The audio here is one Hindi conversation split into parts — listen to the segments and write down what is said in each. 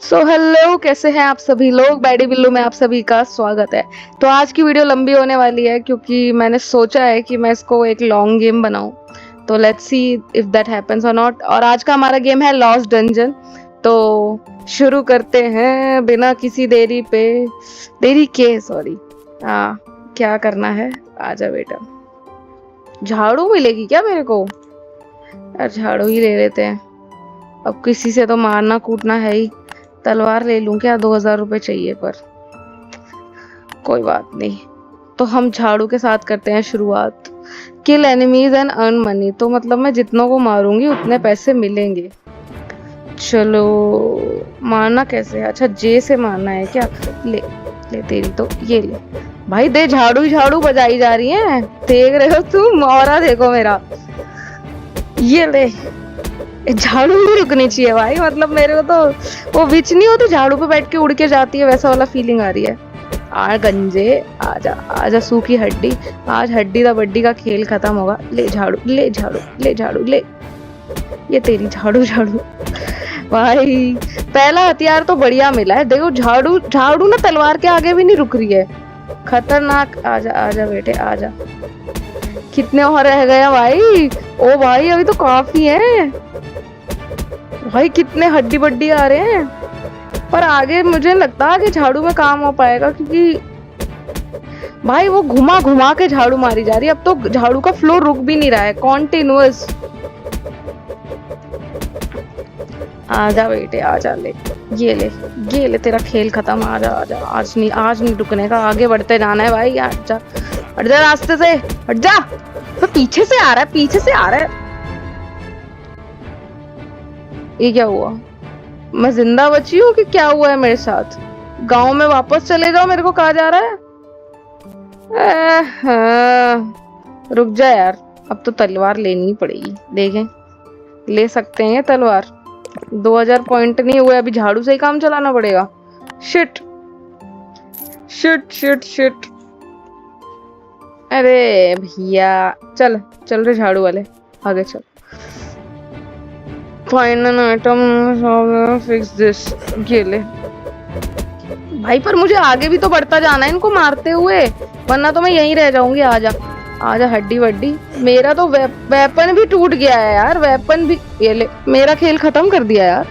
सो हेलो, कैसे हैं आप सभी लोग। बैडी बिल्लू में आप सभी का स्वागत है। तो आज की वीडियो लंबी होने वाली है क्योंकि मैंने सोचा है कि मैं इसको एक लॉन्ग गेम बनाऊं। तो let's see if that happens और नॉट। और आज का हमारा गेम है लॉस्ट डंजन। तो शुरू करते हैं बिना किसी देरी के सॉरी। क्या करना है, आजा बेटा। झाड़ू मिलेगी क्या मेरे को? यार झाड़ू ही ले लेते हैं। अब किसी से तो मारना कूटना है ही। तलवार ले लूं क्या? 2000 रुपए चाहिए, पर कोई बात नहीं। तो हम झाड़ू के साथ करते हैं शुरुआत। किल एनिमीज एंड अर्न मनी। तो मतलब मैं जितनों को मारूंगी उतने पैसे मिलेंगे। चलो, मारना कैसे है? अच्छा, जे से मारना है क्या? ले ले तेरी तो ये ले भाई। दे, झाड़ू ही झाड़ू बजाई जा रही है। देख रहे हो तुम? और देखो मेरा, ये ले। झाड़ू नहीं रुकनी चाहिए भाई। मतलब मेरे को तो वो विच नहीं होती, झाड़ू पे बैठ के उड़ के जाती है, वैसा वाला फीलिंग आ रही है। आ गंजे, आजा आजा सूखी हड्डी। आज हड्डी दा बड्डी का खेल खत्म होगा। ले झाड़ू, ले झाड़ू, ले झाड़ू, ले ये तेरी झाड़ू झाड़ू। भाई पहला हथियार तो बढ़िया मिला है। देखो झाड़ू झाड़ू ना तलवार के आगे भी नहीं रुक रही है। खतरनाक। आजा आजा बेटे आजा। कितने और रह गया भाई? ओ भाई अभी तो काफी है भाई। कितने हड्डी बड्डी आ रहे हैं। पर आगे मुझे लगता है कि झाड़ू में काम हो पाएगा, क्योंकि भाई वो घुमा घुमा के झाड़ू मारी जा रही है। अब तो झाड़ू का फ्लो रुक भी नहीं रहा है, कॉन्टिन्यूअस। आजा बेटे आजा, ले ये ले तेरा खेल खत्म। आजा आजा, आज नहीं रुकने का, आगे बढ़ते जाना है भाई। हट जा रास्ते से, हट जा। तो पीछे से आ रहा है। ये क्या हुआ? मैं जिंदा बची हूँ कि क्या हुआ है मेरे साथ? गांव में वापस चले जाओ, मेरे को कहा जा रहा है। रुक जा यार, अब तो तलवार लेनी ही पड़ेगी। देखें, ले सकते हैं ये तलवार। 2000 पॉइंट नहीं हुए, अभी झाड़ू से ही काम चलाना पड़ेगा। Shit shit shit shit. अरे भैया, चल चल रे झाड़ू वाले, आगे चल। Final item, fix this. ये ले भाई। पर मुझे आगे भी तो बढ़ता जाना है इनको मारते हुए, वरना तो मैं यहीं रह जाऊंगी। आजा आजा हड्डी वड्डी। मेरा तो वेपन भी टूट गया है यार। वेपन भी, ये ले। मेरा खेल खत्म कर दिया यार।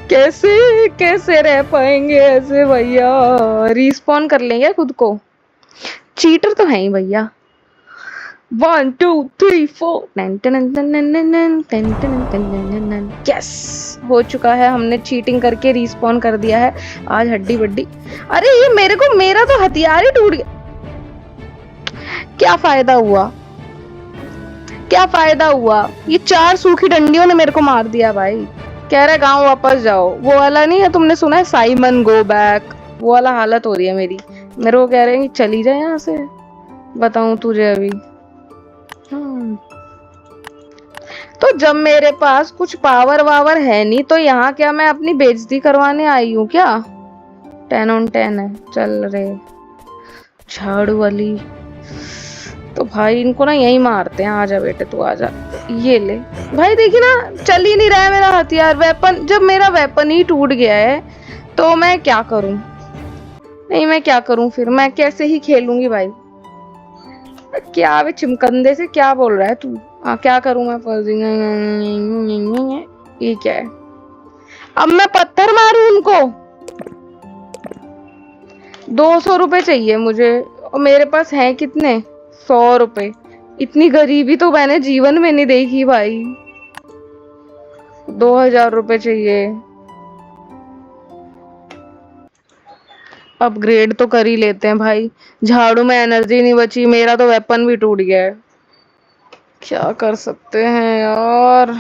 कैसे कैसे रह पाएंगे ऐसे भैया? रिस्पॉन कर लेंगे खुद को। चीटर तो है ही भैया। 1 2 3 4। यस, हो चुका है। हमने चीटिंग करके रिस्पॉन कर दिया है। आज हड्डी बड्डी। अरे ये मेरा तो हथियार ही टूट गया। क्या फायदा हुआ? ये 4 सूखी डंडियों ने मेरे को मार दिया भाई। कह रहा है गांव वापस जाओ। वो वाला नहीं है, तुमने सुना है साइमन गो बैक? वो वाला हालत हो रही है मेरी। मेरे को कह रहे हैं कि चली जाए यहाँ से। बताऊं तुझे अभी। तो जब मेरे पास कुछ पावर वावर है नहीं, तो यहाँ क्या मैं अपनी बेइज्जती करवाने आई हूँ क्या? 10 on 10 है। चल रे झाड़ू वाली। तो भाई इनको ना यही मारते हैं। आजा बेटे तू आजा, ये ले भाई। देखिए ना, चल ही नहीं रहा है मेरा हथियार। वेपन, जब मेरा वेपन ही टूट गया है तो मैं क्या करूं? नहीं, मैं क्या करूं फिर? मैं कैसे ही खेलूंगी भाई? क्या वे चिमकंदे से क्या बोल रहा है तू? क्या करूं मैं? ये क्या है? अब मैं पत्थर मारूं उनको? 200 रुपए चाहिए मुझे, और मेरे पास हैं कितने? 100 रुपए। इतनी गरीबी तो मैंने जीवन में नहीं देखी भाई। 2000 रुपए चाहिए। अपग्रेड तो कर ही लेते हैं भाई। झाड़ू में एनर्जी नहीं बची, मेरा तो वेपन भी टूट गया है। क्या कर सकते हैं यार?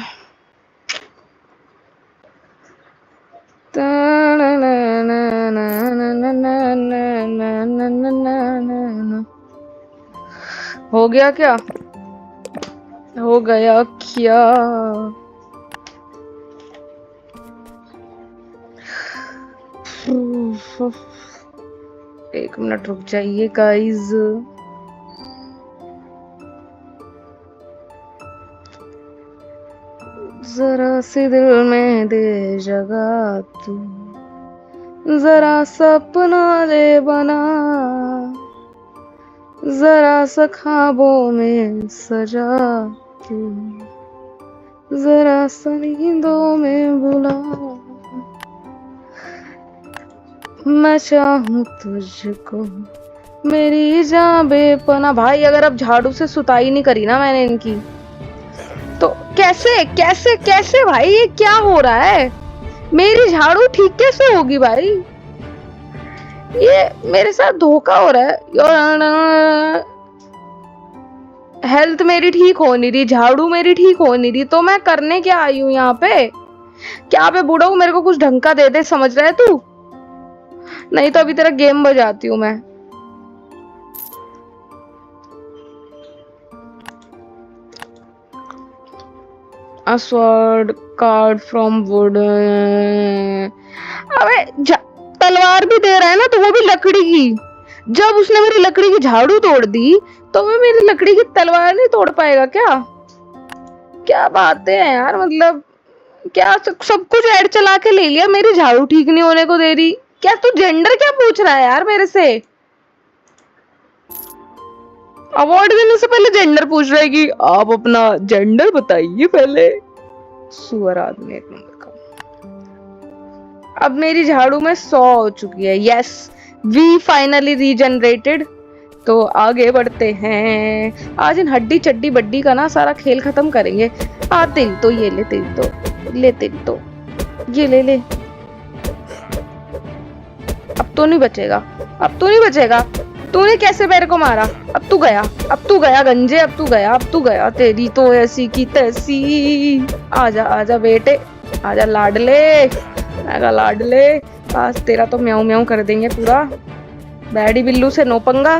हो गया क्या? हो गया क्या? एक मिनट रुक जाइए गाइस। जरा सी दिल में दे जगह तू, जरा सपना दे बना, जरा सा ख्वाबों में सजा तू, जरा सा नींदों में बुला, मैं चाहूँ तुझको मेरी जान बेपना। भाई अगर अब झाड़ू से सुताई नहीं करी ना मैंने इनकी, तो कैसे कैसे कैसे भाई ये क्या हो रहा है? मेरी झाड़ू ठीक कैसे होगी भाई? ये मेरे साथ धोखा हो रहा है। हेल्थ मेरी ठीक हो नहीं रही, झाड़ू मेरी ठीक हो नहीं रही, तो मैं करने क्या आई हूँ यहाँ पे? क्या पे बूढ़ा हूँ, मेरे को कुछ ढंग का दे दे, समझ रहा है तू? नहीं तो अभी तेरा गेम बजाती हूँ मैं। A sword carved from wood। अबे तलवार भी दे रहा है ना, तो वो भी लकड़ी की। जब उसने मेरी लकड़ी की झाड़ू तोड़ दी, तो वो मेरी लकड़ी की तलवार नहीं तोड़ पाएगा क्या? क्या बातें हैं यार, मतलब क्या सब कुछ ऐड चला के ले लिया, मेरी झाड़ू ठीक नहीं होने को दे रही। क्या तू जेंडर क्या पूछ रहा है यार मेरे से? अवार्ड देने से पहले जेंडर पूछ रहे कि आप अपना जेंडर बताइए पहले। सुअर आदमी एक नंबर का। अब मेरी झाड़ू में 100 हो चुकी है। Yes, we finally regenerated. तो आगे बढ़ते हैं। आज इन हड्डी चड्डी बड्डी का ना सारा खेल खत्म करेंगे। तिल तो ये ले, तिल तो ले, तिल तो ये ले ले। अब तो नहीं बचेगा, अब तो नहीं बचेगा। तूने कैसे मेरे को मारा? अब तू गया, अब तू गया गंजे, अब तू गया, अब तू गया। तेरी तो ऐसी की तैसी। आजा आजा बेटे, आजा लाडले, आजा लाडले। आज तेरा तो म्याऊ म्याऊ कर देंगे पूरा। बैडी बिल्लू से नो पंगा,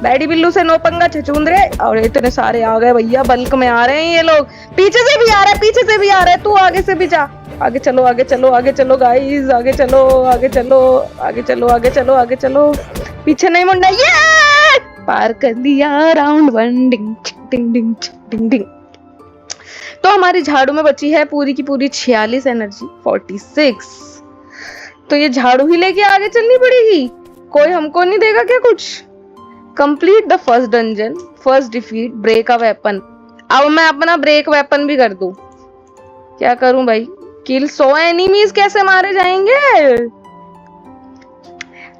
बैडी बिल्लू से नो पंगा छछूंदरे। और इतने सारे आ गए भैया, बल्क में आ रहे हैं ये लोग। पीछे से भी आ रहे हैं, पीछे से भी आ रहे हैं। तू आगे से भी जा। आगे चलो, आगे चलो, आगे चलो गाइस, आगे चलो, आगे चलो, आगे चलो, आगे चलो, आगे चलो। पीछे नहीं मुड़ना। ये पार कर लिया राउंड 1। डिंग डिंग डिंग डिंग डिंग। तो हमारी झाड़ू में बची है पूरी की पूरी 46 एनर्जी, 46। तो ये झाड़ू ही लेके आगे चलनी पड़ेगी। कोई हमको नहीं देगा क्या कुछ? Complete the first dungeon, first defeat, break a weapon. अब मैं अपना ब्रेक वेपन भी कर दूं। क्या करूं भाई? किल 100 एनिमीज कैसे मारे जाएंगे?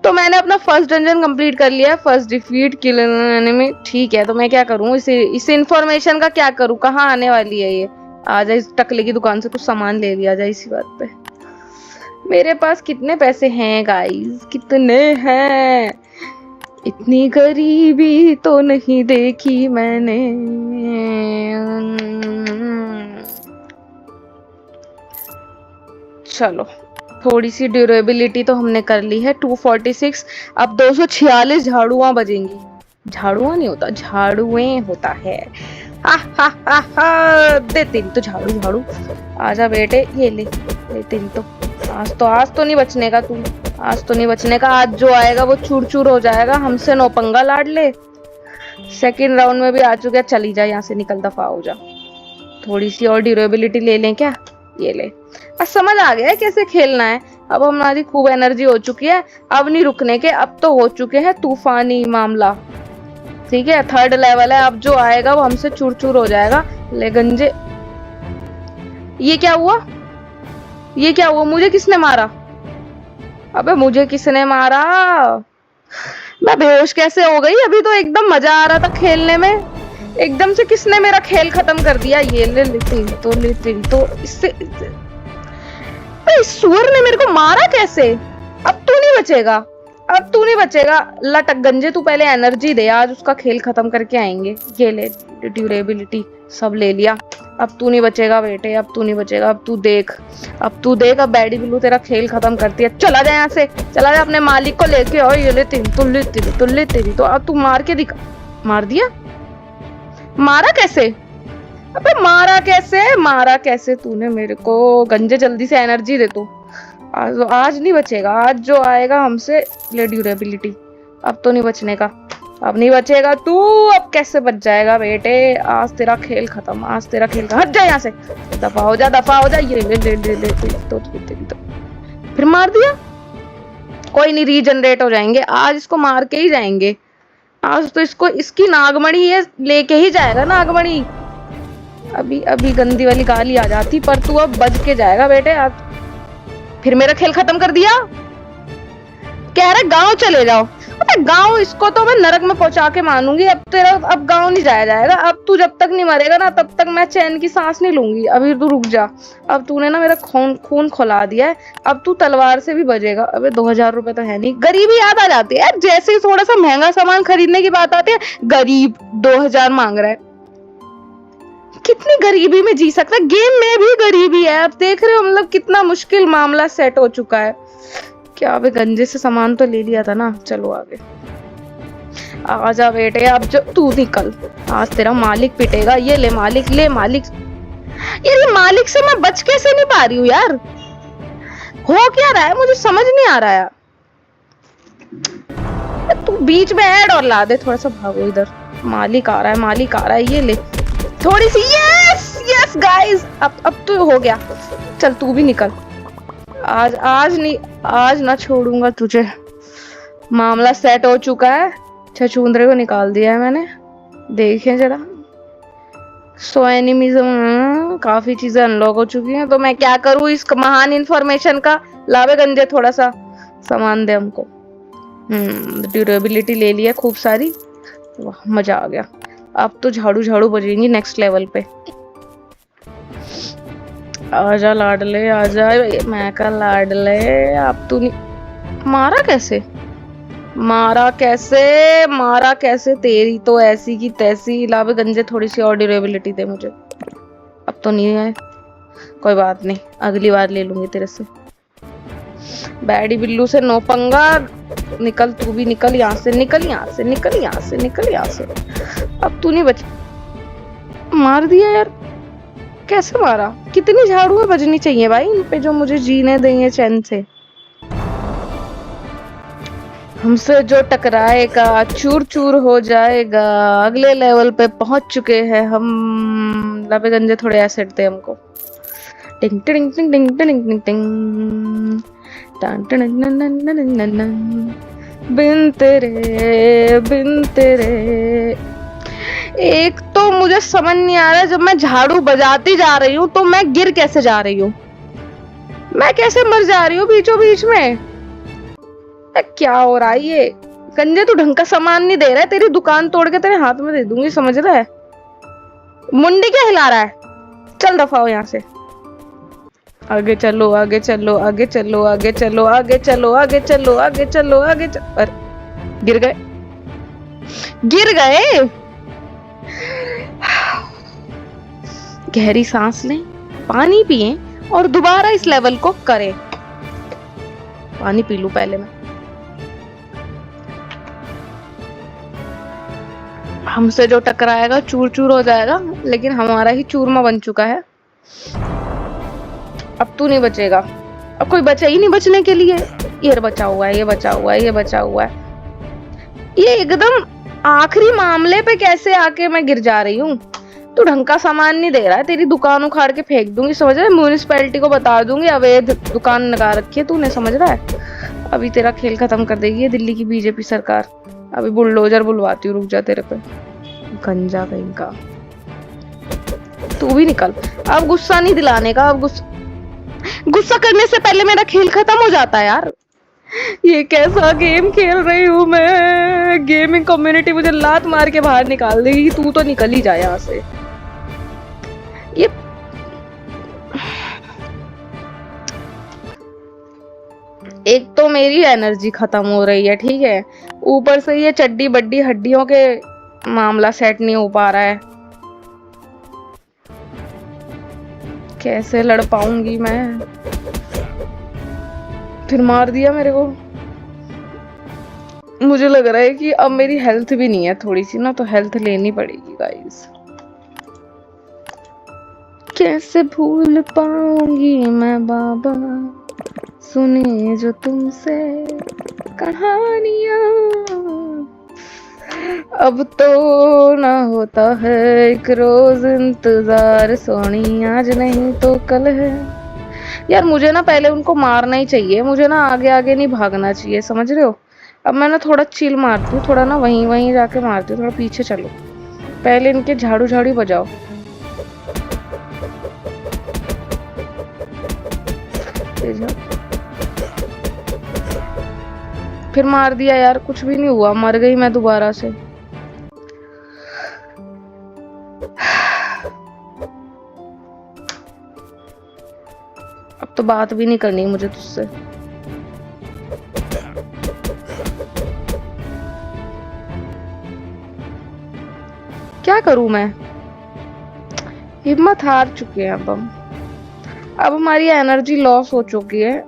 तो मैंने अपना फर्स्ट डंजन कंप्लीट कर लिया। फर्स्ट डिफीट, किल एनिमी। ठीक है, तो मैं क्या करूं? इस इंफॉर्मेशन का क्या करूं? कहाँ आने वाली है ये? आजा इस टकले की दुकान से कुछ सामान ले लिया जाए इसी बात पे। मेरे पास कितने पैसे हैं गाइस? कितने हैं? इतनी गरीबी तो नहीं देखी मैंने। चलो, थोड़ी सी ड्यूरेबिलिटी तो हमने कर ली है। 246। अब 246 झाड़ुआं बजेंगी। झाड़ुआं नहीं होता, झाड़ुएं होता है। हा हा हा हा। दे तेरी तो झाड़ू, झाड़ू। आजा बेटे, ये ले, तेरी तो। आज तो नहीं बचने का तू, आज तो नहीं बचने का। आज जो आएगा वो चूर चूर हो जाएगा। हमसे नो पंगा लाड ले। सेकेंड राउंड में भी आ चुके। चली जा यहाँ से, निकल, दफा हो जा। थोड़ी सी और ड्यूरेबिलिटी ले लें क्या? ये ले। अब समझ आ गया है कैसे खेलना है। अब हमारी खूब एनर्जी हो चुकी है, अब नहीं रुकने के। अब तो हो चुके हैं तूफानी मामला। ठीक है, 3rd लेवल है। अब जो आएगा वो हमसे चूर चूर हो जाएगा। ले गंजे। ये क्या हुआ? ये क्या हुआ? मुझे किसने मारा? अबे मुझे किसने मारा? मैं बेहोश कैसे हो गई? अभी तो एकदम मजा आ रहा था खेलने में, एकदम से किसने मेरा खेल खत्म कर दिया। ये ले, ले तो इससे इस सुअर ने मेरे को मारा कैसे? अब तू नहीं बचेगा, अब तू नहीं बचेगा। लटक गंजे, तू पहले एनर्जी दे, आज उसका खेल खत्म करके आएंगे। ये ले, ड्यूरेबिलिटी सब ले लिया। अब तू नहीं बचेगा बेटे, अब तू नहीं बचेगा। अब तू देख, अब तू देख। अब बैडी बिल्लू तेरा खेल खत्म करती है। चला जा यहाँ से, चला जा, अपने मालिक को लेके। और ये ले तेरी, तू ले तेरी, तू ले तेरी। तो अब तू मार के दिखा। मार दिया? मारा कैसे? अबे मारा कैसे, मारा कैसे तूने मेरे को? गंजे जल्दी से एनर्जी दे तू। आज नहीं बचेगा। आज जो आएगा हमसे ले ड्यूरेबिलिटी। अब तो नहीं बचने का। अब नहीं बचेगा तू। अब कैसे बच जाएगा बेटे, आज तेरा खेल खत्म, आज तेरा खेल हट जा यहाँ से, दफा हो जा, दफा हो जा। ये ले तो फिर मार दिया। कोई नहीं, रीजनरेट हो जाएंगे, आज इसको मार के ही जाएंगे। आज तो इसको, इसकी नागमणि ये लेके ही जाएगा नागमणि। अभी अभी गंदी वाली गाली आ जाती, पर तू अब बच के जाएगा बेटे। आज फिर मेरा खेल खत्म कर दिया। कह रहे गांव चले जाओ। अबे गांव, इसको तो मैं नरक में पहुंचा के मानूंगी। अब तेरा, अब गांव नहीं जाया जाएगा। अब तू जब तक नहीं मरेगा ना, तब तक मैं चैन की सांस नहीं लूंगी। अभी तू रुक जा। अब तूने ना मेरा खून खौला दिया है। अब तू तलवार से भी बजेगा। अबे 2000 रुपए तो है नहीं। गरीबी याद आ जाती है यार, जैसे ही थोड़ा सा महंगा सामान खरीदने की बात आती है, गरीब 2000 मांग रहा है। कितनी गरीबी में जी सकता है, गेम में भी गरीबी है। आप देख रहे हो मतलब कितना मुश्किल मामला सेट हो चुका है। क्या अबे गंजे से सामान तो ले लिया था ना। चलो आगे आजा बेटे, अब जब तू निकल, आज तेरा मालिक पिटेगा। ये ले मालिक, ले मालिक। यार ये मालिक से मैं बच कैसे नहीं पा रही हूँ यार, हो क्या रहा है मुझे समझ नहीं आ रहा है। तू बीच में ऐड और ला दे, थोड़ा सा भागो इधर। मालिक आ रहा है, मालिक आ रहा है। ये ले थोड़ी सी, यस यस गाइस, अब तो हो गया। चल तू भी निकल। आज नहीं, आज ना छोड़ूंगा तुझे। मामला सेट हो चुका है। छछूंदरे को निकाल दिया है मैंने। देखें जरा, सो एनिमीज, काफी चीजें अनलॉक हो चुकी हैं। तो मैं क्या करूं इस महान इंफॉर्मेशन का? लावे गंजे थोड़ा सा सामान दे हमको। ड्यूरेबिलिटी ले लिया खूब सारी। वाह मजा आ गया। अब तो झाड़ू झाड़ू बजेंगी नेक्स्ट लेवल पे। आजा लाडले आजा, मैं का लाडले। अब तू नहीं मारा कैसे, मारा कैसे, मारा कैसे? तेरी तो ऐसी की तैसी। लावे गंजे थोड़ी सी और ड्यूरेबिलिटी दे मुझे। अब तो नहीं है, कोई बात नहीं, अगली बार ले लूंगी तेरे से। बैडी बिल्लू से नो पंगा। निकल तू भी, निकल यहाँ से, निकल यहाँ से, निकल यहाँ से, निकल यहाँ से। अब तू नहीं बच। मार दिया यार, कैसे मारा? कितनी झाड़ू बजनी चाहिए भाई इन पे जो मुझे जीने देंगे चैन से। हमसे जो टकराएगा चूर चूर हो जाएगा। अगले लेवल पे पहुंच चुके हैं हम। लावे गंजे थोड़े एसेट दे हमको। टिंग टिंग टिंग टिंग टिंग टिंग टिंग टान टन नन नन नन नन। बिन तेरे। एक तो मुझे समझ नहीं आ रहा है, जब मैं झाड़ू बजाती जा रही हूँ तो मैं गिर कैसे जा रही हूँ, मैं कैसे मर जा रही हूँ बीचों बीच में। क्या हो रहा है ये? गंजे तू ढंग का सामान नहीं दे रहा है, तेरी दुकान तोड़ के तेरे हाथ में दे दूंगी, समझ रहा है? मुंडी क्या हिला रहा है? चल दफा हो यहाँ से। आगे चलो, आगे चलो, आगे चलो, आगे चलो, आगे चलो, आगे चलो, आगे चलो, आगे चलो। अरे गिर गए, गिर गए। गहरी सांस लें, पानी पिए और दोबारा इस लेवल को करें। पानी पी लूं पहले मैं। हमसे जो टकराएगा चूर चूर हो जाएगा, लेकिन हमारा ही चूरमा बन चुका है। अब तू नहीं बचेगा, अब कोई बचा ही नहीं बचने के लिए। ये बचा हुआ है, ये बचा हुआ है, ये बचा हुआ है। ये एकदम आखिरी मामले पे कैसे आके मैं गिर जा रही हूँ। तू ढंग का सामान नहीं दे रहा है, तेरी दुकान उखाड़ के फेंक दूंगी, समझ रहा है? म्यूनिसिपैलिटी को बता दूंगी अवैध दुकान लगा रखी है तूने, समझ रहा है? अभी तेरा खेल खत्म कर देगी ये दिल्ली की बीजेपी सरकार। अभी बुलडोजर बुलवाती हूँ, रुक जा तेरे पे। गंजा कहीं का। तू भी निकल। अब गुस्सा नहीं दिलाने का, अब गुस्सा करने से पहले मेरा खेल खत्म हो जाता है यार। ये कैसा गेम खेल रही हूँ मैं? गेमिंग कम्युनिटी मुझे लात मार के बाहर निकाल देगी। तू तो निकल ही जाए यहाँ से। ये एक तो मेरी एनर्जी खत्म हो रही है, ठीक है, ऊपर से ये चड्डी बड्डी हड्डियों के मामला सेट नहीं हो पा रहा है। कैसे लड़ पाऊंगी मैं? फिर मार दिया मेरे को। मुझे लग रहा है कि अब मेरी हेल्थ भी नहीं है थोड़ी सी ना, तो हेल्थ लेनी पड़ेगी गाइस। कैसे भूल पाऊंगी मैं बाबा, सुने जो तुमसे कहानियां। अब तो ना होता है एक रोज इंतजार सोनी, आज नहीं तो कल है। यार मुझे ना पहले उनको मारना ही चाहिए, मुझे ना आगे आगे नहीं भागना चाहिए, समझ रहे हो। अब मैं ना थोड़ा चिल मारती हूँ, थोड़ा ना वहीं वहीं जाके मारती हूँ, थोड़ा पीछे चलो, पहले इनके झाड़ू झाड़ू बजाओ। फिर मार दिया यार, कुछ भी नहीं हुआ, मर गई मैं दोबारा से। अब तो बात भी नहीं करनी मुझे तुझसे। क्या करूं मैं, हिम्मत हार चुके हैं अब हमारी एनर्जी लॉस हो चुकी है।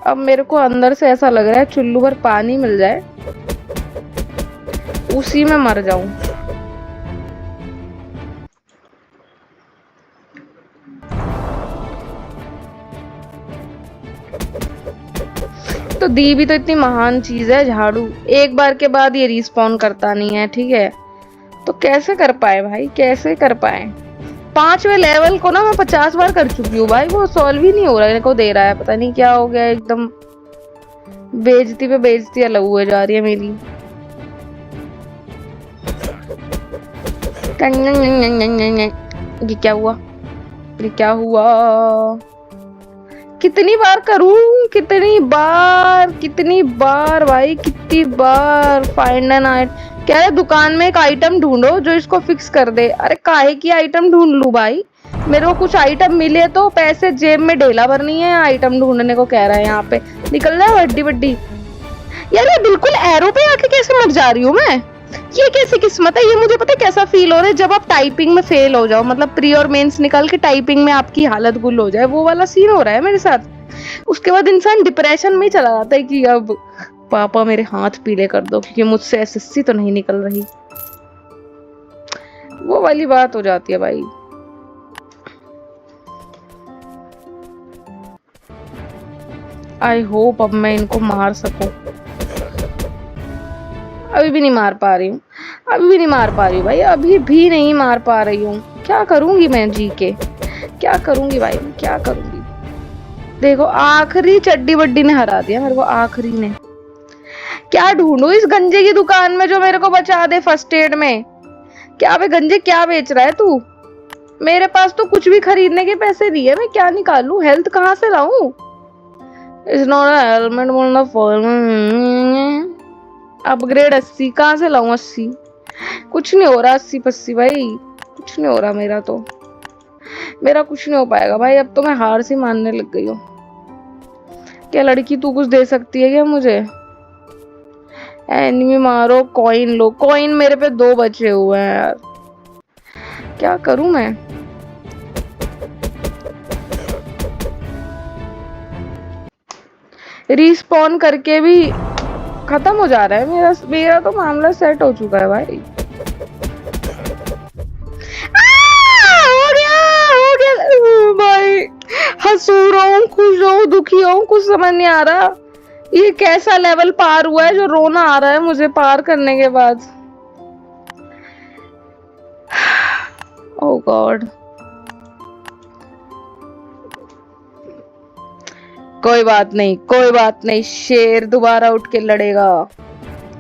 अब मेरे को अंदर से ऐसा लग रहा है चुल्लू भर पानी मिल जाए, उसी में मर जाऊं। तो दी भी तो इतनी महान चीज है झाड़ू, एक बार के बाद ये रिस्पॉन करता नहीं है, ठीक है। तो कैसे कर पाए भाई, कैसे कर पाए। 5वें लेवल को ना मैं 50 बार कर चुकी हूँ भाई, वो सॉल्व ही नहीं हो रहा है, को दे रहा है, पता नहीं क्या हो गया, एकदम बेइज्जती पे बेइज्जती अलग हुए जा रही है मेरी। ये क्या हुआ, ये क्या हुआ। कितनी बार करूं, कितनी बार भाई, कितनी बार। फाइंड एन आइटम कह रहे दुकान में एक आइटम ढूंढो जो इसको फिक्स कर दे। अरे काहे की आइटम ढूंढ लूं भाई, मेरे को कुछ आइटम मिले तो पैसे जेब में ढेला भरनी है, आइटम ढूंढने को कह रहा है। यहाँ पे निकल रहा है बड्डी बड्डी। यार ये बिल्कुल एरो पे आके कैसे मर जा रही हूँ मैं, ये कैसी किस्मत है। ये मुझे पता है कैसा फील हो रहा है, जब आप टाइपिंग में फेल हो जाओ, मतलब प्री और मेंस निकल के टाइपिंग में आपकी हालत गुल हो जाए, वो वाला सीन हो रहा है मेरे साथ। उसके बाद इंसान डिप्रेशन में चला जाता है कि अब पापा मेरे हाथ पीले कर दो क्योंकि मुझसे एसएससी तो नहीं निकल रही, वो वाली बात हो जाती है भाई। आई होप अब मैं इनको मार सकूं। अभी भी नहीं मार पा रही हूँ, अभी भी नहीं मार पा रही हूँ भाई, अभी भी नहीं मार पा रही हूँ। क्या करूंगी मैं जी के, क्या करूंगी भाई, क्या करूंगी। देखो आखिरी चड्डी बड्डी ने हरा दिया मेरे को, आखिरी ने। क्या ढूंढूं इस गंजे की दुकान में जो मेरे को बचा दे फर्स्ट एड में। क्या बे गंजे, क्या बेच रहा है तू। मेरे पास तो कुछ भी खरीदने के पैसे नहीं है, मैं क्या निकालूं, हेल्थ कहाँ से लाऊं। इट्स नॉट अ हेलमेट बोलना फॉल। अपग्रेड 80 कहाँ से लाऊं, 80 कुछ नहीं हो रहा, 80 पस्सी भाई कुछ नहीं हो रहा मेरा, तो मेरा कुछ नहीं हो पाएगा भाई। अब तो मैं हार से मानने लग गई हूँ। क्या लड़की तू कुछ दे सकती है क्या मुझे। एनिमी मारो, कॉइन लो। कॉइन मेरे पे 2 बचे हुए हैं यार, क्या करूं मैं। रिस्पॉन करके भी खत्म हो जा रहा है मेरा तो मामला सेट हो चुका है भाई। हो गया भाई, हंसू रहा हूँ, खुश हूँ, दुखी हूँ, कुछ समझ नहीं आ रहा। ये कैसा लेवल पार हुआ है जो रोना आ रहा है मुझे पार करने के बाद। ओह गॉड। कोई बात नहीं, कोई बात नहीं, शेर दोबारा उठ के लड़ेगा।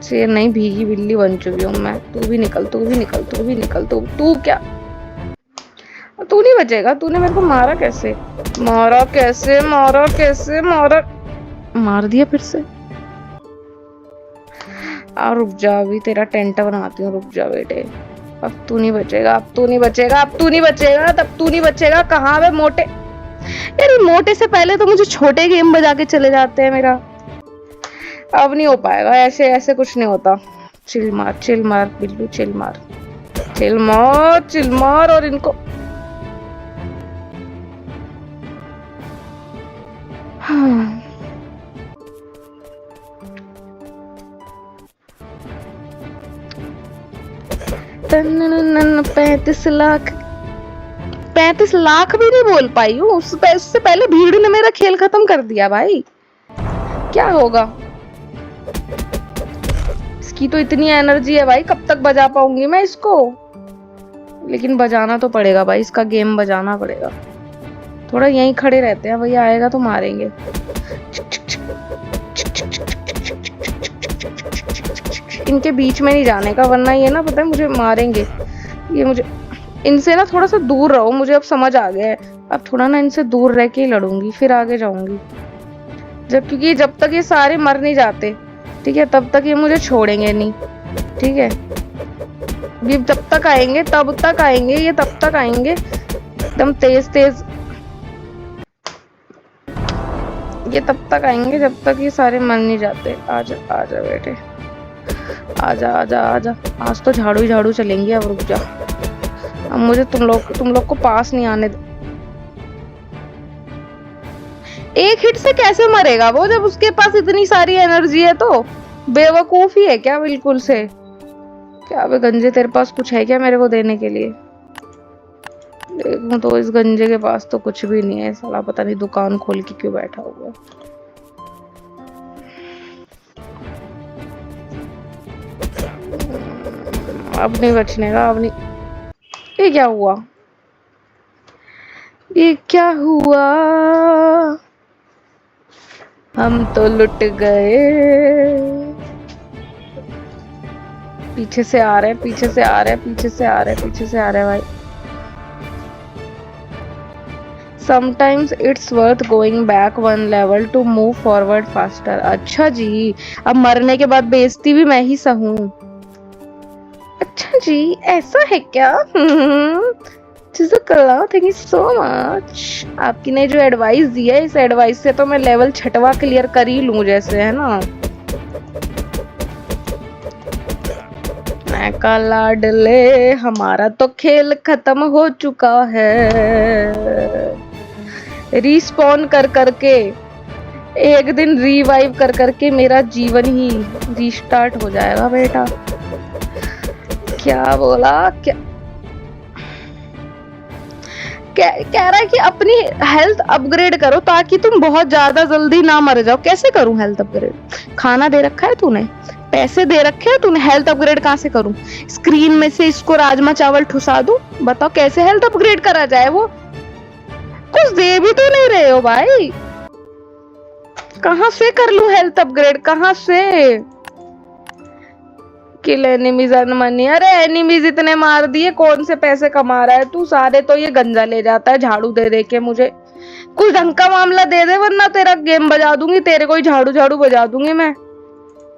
शेर नहीं, भीगी बिल्ली बन चुकी हूँ मैं। तू भी निकल, तू भी निकल, तू भी निकल। तू क्या, तू नहीं बचेगा। तूने मेरे को मारा कैसे, मारा कैसे, मारा कैसे, मारा, मार दिया फिर से। रुक जा, अभी तेरा टेंट बनाती हूँ, रुक जा बेटे। अब तू नहीं बचेगा, अब तू नहीं बचेगा, अब तू नहीं बचेगा, तब तू नहीं बचेगा। कहाँ पे मोटे, यार मोटे से पहले तो मुझे छोटे गेम बजा के चले जाते हैं मेरा। अब नहीं हो पाएगा, ऐसे ऐसे कुछ नहीं होता। चिल मार बिल्लू, चिल मार, चिल मार, चिल मार। और इनको हाँ। 35 लाख, 35 लाख भी नहीं बोल पाई हूँ, उससे पहले भीड़ ने मेरा खेल खत्म कर दिया भाई। क्या होगा, इसकी तो इतनी एनर्जी है भाई, कब तक बजा पाऊंगी मैं इसको। लेकिन बजाना तो पड़ेगा भाई, इसका गेम बजाना पड़ेगा। थोड़ा यहीं खड़े रहते हैं, भैया आएगा तो मारेंगे। इनके बीच में नहीं जाने का, वरना ये ना पता है मुझे मारेंगे। ये मुझे इनसे ना थोड़ा सा दूर रहो, मुझे अब समझ आ गया है। अब थोड़ा ना इनसे दूर रह के ही लड़ूंगी, फिर आगे जाऊंगी। क्योंकि जब तक ये सारे मर नहीं जाते, ठीक है, तब तक ये मुझे छोड़ेंगे नहीं। ठीक है, ये जब तक आएंगे तब तक आएंगे, ये तब तक आएंगे एकदम तेज तेज। ये तब तक आएंगे जब तक ये सारे मर नहीं जाते। आजा आजा बेटे, आजा आजा आजा। आज तो झाड़ू ही झाड़ू चलेंगी। अब रुक जा, अब मुझे तुम लोग को पास नहीं आने दे। एक हिट से कैसे मरेगा वो, जब उसके पास इतनी सारी एनर्जी है? तो बेवकूफ ही है क्या बिल्कुल से? क्या बे गंजे, तेरे पास कुछ है क्या मेरे को देने के लिए? देखूं तो इस गंजे के पास तो कुछ भी नहीं है। साला पता नहीं दुकान खोल के क्यों बैठा हुआ। अब नहीं बचने का, अब नहीं। ये क्या हुआ? ये क्या हुआ? हम तो लुट गए। पीछे से आ रहे हैं, पीछे से आ रहे हैं, पीछे से आ रहे हैं, पीछे से आ रहे हैं भाई। Sometimes it's worth going back one level to move forward faster। अच्छा जी, अब मरने के बाद बेइज्जती भी मैं ही सहूं। अच्छा जी, ऐसा है क्या? Thank you so much. आपकी ने जो एडवाइस दी है, इस एडवाइस से तो मैं लेवल 6वां क्लियर कर ही लूं जैसे, है ना। मैं का लाडले, हमारा तो खेल खत्म हो चुका है। रिस्पॉन कर करके, एक दिन रिवाइव कर करके मेरा जीवन ही रीस्टार्ट हो जाएगा बेटा। क्या बोला? क्या कह रहा है कि अपनी हेल्थ अपग्रेड करो ताकि तुम बहुत ज्यादा जल्दी ना मर जाओ। कैसे करूं हेल्थ अपग्रेड? खाना दे रखा है तूने, पैसे दे रखे हैं तूने, हेल्थ अपग्रेड कहाँ से करूं? स्क्रीन में से इसको राजमा चावल ठुसा दूं? बताओ कैसे हेल्थ अपग्रेड करा जाए? वो कुछ दे भी तो नहीं रहे हो भाई। कहाँ से कर लूं हेल्थ अपग्रेड, कहाँ से? किल एनिमीज अर्न मनी। अरे एनिमीज इतने मार दिए, कौन से पैसे कमा रहा है तू? सारे तो ये गंजा ले जाता है झाड़ू दे दे के। मुझे कुछ ढंग का मामला दे दे, वरना तेरा गेम बजा दूंगी, तेरे को ही झाड़ू झाड़ू बजा दूंगी मैं।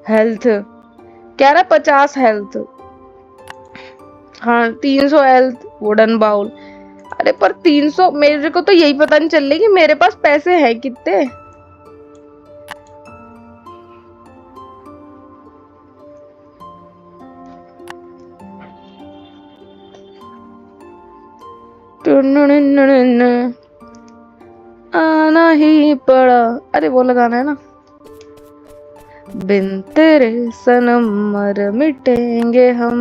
हेल्थ कह रहा 50 हेल्थ, हाँ 300 हेल्थ, वुडन बाउल। अरे पर 300, मेरे को तो यही पता नहीं चल रही कि मेरे पास पैसे हैं कितने। आना ही पड़ा। अरे वो लगाना है ना। बिन तेरे सनम मर मिटेंगे हम,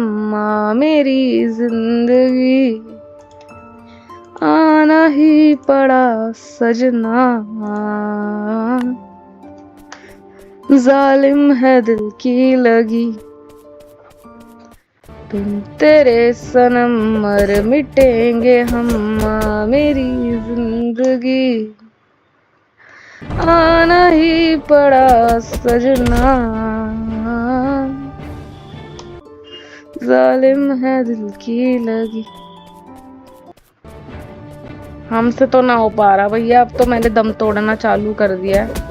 मेरी जिंदगी। आना ही पड़ा सजना, जालिम है दिल की लगी। बिन तेरे सनम मर मिटेंगे हम, मेरी जिंदगी। आना ही पड़ा सजना, जालिम है दिल की लगी। हमसे तो ना हो पा रहा भैया, अब तो मैंने दम तोड़ना चालू कर दिया है।